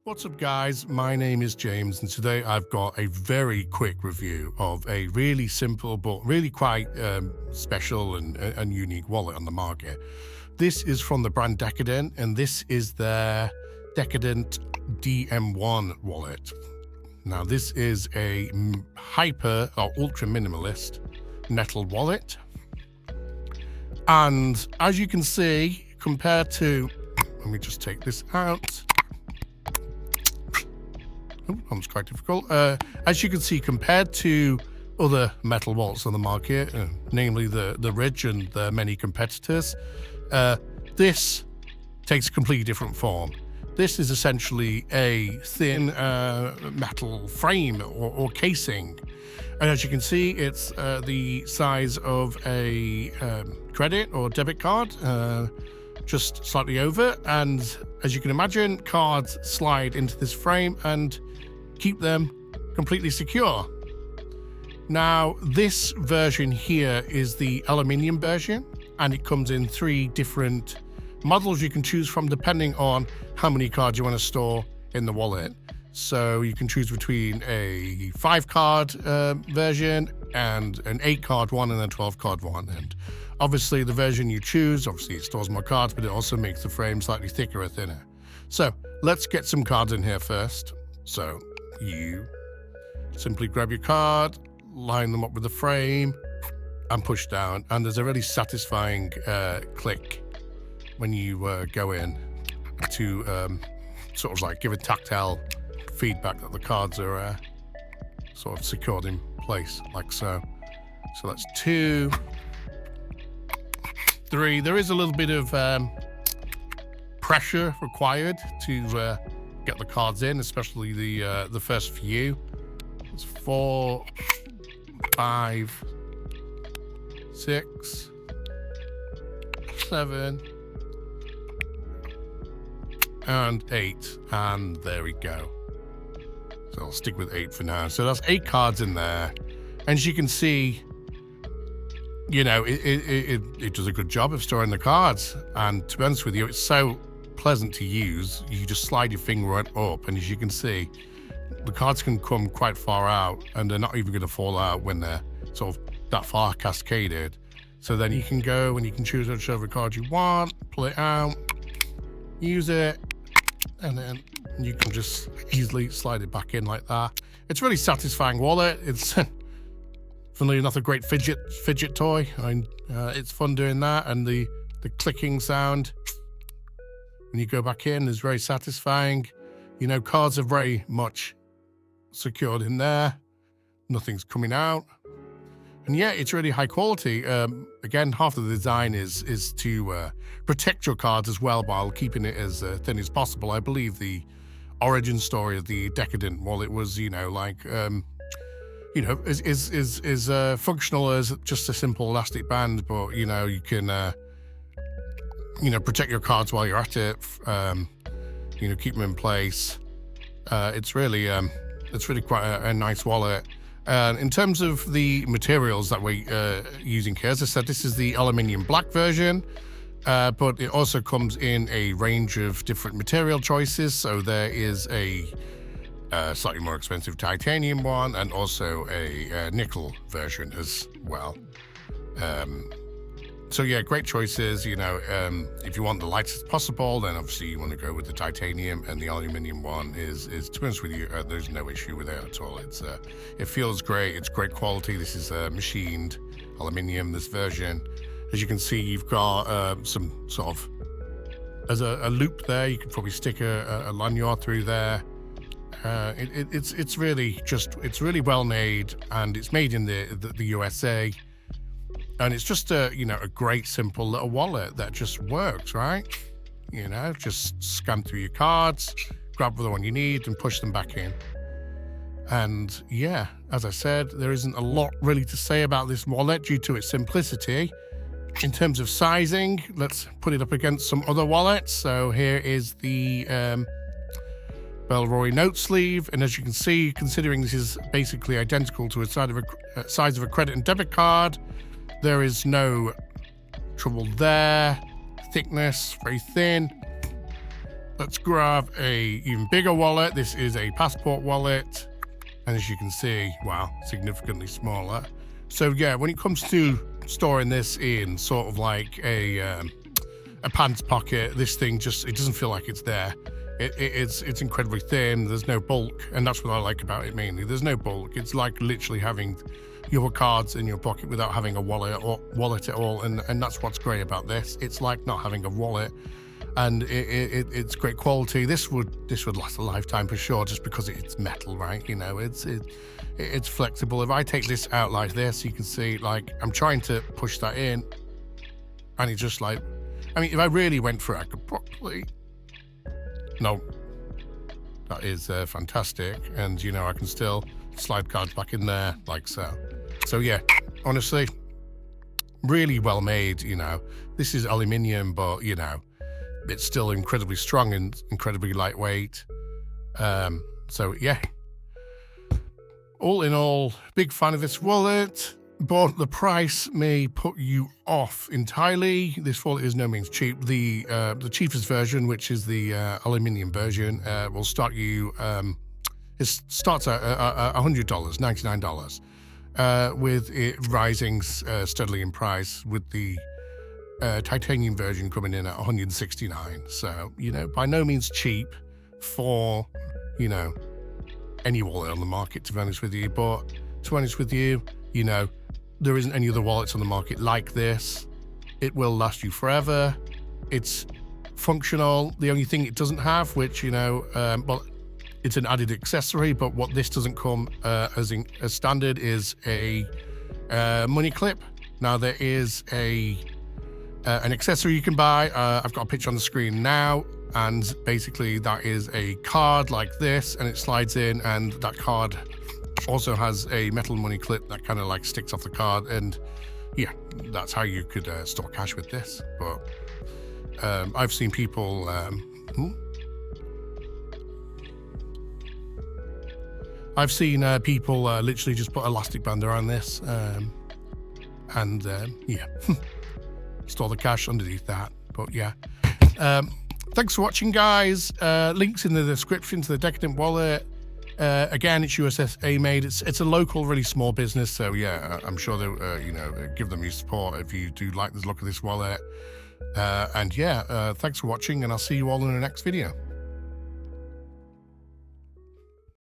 What's up guys, my name is James and today I've got a very quick review of a really simple but really quite special and unique wallet on the market. This is from the brand Decadent and this is their Decadent DM1 wallet. Now this is a hyper or ultra minimalist metal wallet, and as you can see, compared to, let me just take this out. Oh, that was quite difficult. As you can see, compared to other metal wallets on the market, namely the Ridge and the many competitors, this takes a completely different form. This is essentially a thin metal frame or casing. And as you can see, it's the size of a credit or debit card, just slightly over. And as you can imagine, cards slide into this frame and keep them completely secure. Now, this version here is the aluminium version, and it comes in 3 different models you can choose from depending on how many cards you want to store in the wallet. So you can choose between a 5-card version and an 8-card one and a 12-card one. And obviously the version you choose, obviously it stores more cards, but it also makes the frame slightly thicker or thinner. So let's get some cards in here first. So you simply grab your card, line them up with the frame and push down. And there's a really satisfying click when you go in to sort of like give a tactile feedback that the cards are sort of secured in place, like so. So that's 2, 3. There is a little bit of pressure required to get the cards in, especially the first few. It's 4, 5, 6, 7, and 8, and there we go. So I'll stick with 8 for now. So that's 8 cards in there, and as you can see, you know, it does a good job of storing the cards. And to be honest with you, it's so pleasant to use. You just slide your finger right up, and as you can see, the cards can come quite far out, and they're not even going to fall out when they're sort of that far cascaded. So then you can go and you can choose whichever card you want, pull it out, use it, and then you can just easily slide it back in like that. It's a really satisfying wallet. It's funnily enough a great fidget toy. It's fun doing that, and the clicking sound when you go back in is very satisfying. You know, cards are very much secured in there. Nothing's coming out. And yeah, it's really high quality. Again, half of the design is to protect your cards as well while keeping it as thin as possible. I believe the origin story of the Decadent wallet was, you know, like, you know, is functional as just a simple elastic band, but you know, you can, you know, protect your cards while you're at it. You know, keep them in place. It's really quite a nice wallet. In terms of the materials that we're using here, as I said, this is the aluminium black version, but it also comes in a range of different material choices. So there is a slightly more expensive titanium one and also a nickel version as well. So yeah, great choices. You know, if you want the lightest possible, then obviously you want to go with the titanium, and the aluminium one is to be honest with you, there's no issue with it at all. It feels great. It's great quality. This is machined aluminium, this version. As you can see, you've got some sort of, as a loop there, you could probably stick a lanyard through there. It's really well made, and it's made in the USA. And it's just a great simple little wallet that just works, right? You know, just scan through your cards, grab the one you need and push them back in. And yeah, as I said, there isn't a lot really to say about this wallet due to its simplicity. In terms of sizing, let's put it up against some other wallets. So here is the Bellroy note sleeve, and as you can see, considering this is basically identical to a size of a credit and debit card, there is no trouble there. Thickness, very thin. let's grab a even bigger wallet. This is a passport wallet. And as you can see, wow, significantly smaller. So yeah, when it comes to storing this in sort of like a pants pocket, this thing just, it doesn't feel like it's there. It's incredibly thin, there's no bulk, and that's what I like about it mainly. There's no bulk. It's like literally having your cards in your pocket without having a wallet at all, and that's what's great about this. It's like not having a wallet, and it's great quality. This would last a lifetime for sure, just because it's metal, right? You know, it's flexible. If I take this out like this, you can see, like, I'm trying to push that in, and it's just like, I mean, if I really went for it, I could probably, no, that is fantastic. And, you know, I can still slide cards back in there like so. So yeah, honestly, really well made, you know. This is aluminium, but, you know, it's still incredibly strong and incredibly lightweight. So yeah, all in all, big fan of this wallet, but the price may put you off entirely. This wallet is no means cheap. The cheapest version, which is the aluminium version, will start you, it starts at $100, $99, with it rising steadily in price, with the titanium version coming in at $169. So, you know, by no means cheap for, you know, any wallet on the market, to be honest with you. But to be honest with you, you know, there isn't any other wallets on the market like this. It will last you forever. It's functional. The only thing it doesn't have, which, you know, well, it's an added accessory, but what this doesn't come as standard is a money clip. Now, there is an accessory you can buy. I've got a picture on the screen now, and basically that is a card like this, and it slides in, and that card also has a metal money clip that kind of like sticks off the card, and yeah, that's how you could store cash with this. But I've seen people people literally just put elastic band around this, and yeah, store the cash underneath that. But yeah, thanks for watching, guys. Links in the description to the Decadent wallet. Again, it's USA made. It's a local, really small business, so yeah, I'm sure they'll you know, give them your support if you do like the look of this wallet. And yeah, thanks for watching, and I'll see you all in the next video.